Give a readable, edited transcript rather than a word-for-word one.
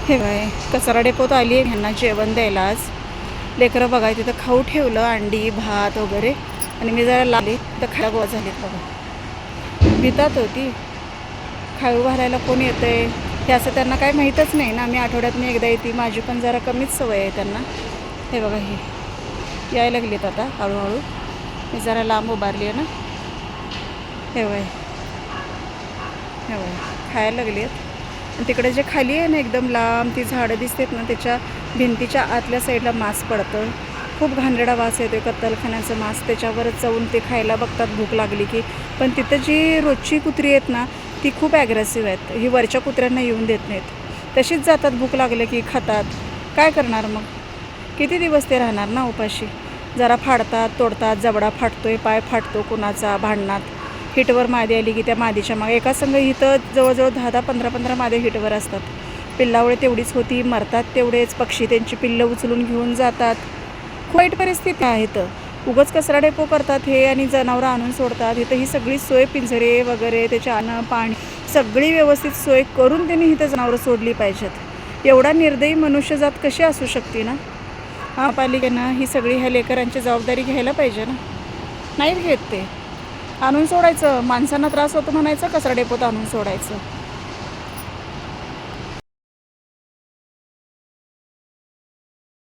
हे बाय कचरा डेपोत आली आहे ह्यांना जेवण द्यायला. आज लेकरं बघाय तिथं खाऊ ठेवलं, अंडी भात वगैरे. आणि मी जरा लागले तर खायला गोळा झालीत बघा. भितात होती खाऊ घालायला कोण येतं आहे हे असं त्यांना काय माहीतच नाही ना. मी आठवड्यातून एकदा येते, माझी पण जरा कमीच सवय आहे त्यांना. हे बघा हे यायला लागलीत आता हळूहळू. मी जरा लांब उभारली आहे ना. हे वय हे वय खायला लागली आहेत. आणि तिकडे जे खाली आहे ना एकदम लांब ती झाडं दिसतात ना, त्याच्या भिंतीच्या आतल्या साईडला मांस पडतं. खूप घाणेरडा वास येतो कत्तलखान्याचं मांस. त्याच्यावरच जाऊन ते खायला बघतात भूक लागली की. पण तिथं जी रोजची कुत्री आहेत ना ती खूप ॲग्रेसिव्ह आहेत. ही वरच्या कुत्र्यांना येऊन देत नाहीत. तशीच जातात भूक लागलं की खातात. काय करणार मग? किती दिवस ते राहणार ना उपाशी. जरा फाडतात तोडतात, जबडा फाटतोय, पाय फाटतो कुणाचा भांडणात. हिटवर मादी आली की त्या मादीच्या मागे एका संघ इथं जवळजवळ 10-10 15-15 मादे हिटवर असतात. पिल्लावळे तेवढीच होती, मरतात तेवढेच. पक्षी त्यांची पिल्लं उचलून घेऊन जातात. खूप वाईट परिस्थिती आहे इथं. उगाच कचरा डेपो करतात हे आणि जनावरं आणून सोडतात. इथं ही सगळी सोय पिंजरे वगैरे त्याचे अन्न पाणी सगळी व्यवस्थित सोय करून त्यांनी इथं जनावरं सोडली पाहिजेत. एवढा निर्दयी मनुष्यजात कशी असू शकते ना. महापालिकेनं ही सगळी ह्या लेकरांची जबाबदारी घ्यायला पाहिजे ना. नाहीत घेत ते. आणून सोडायचं, माणसांना त्रास होतो म्हणायचं, कचरा डेपोत आणून सोडायचं.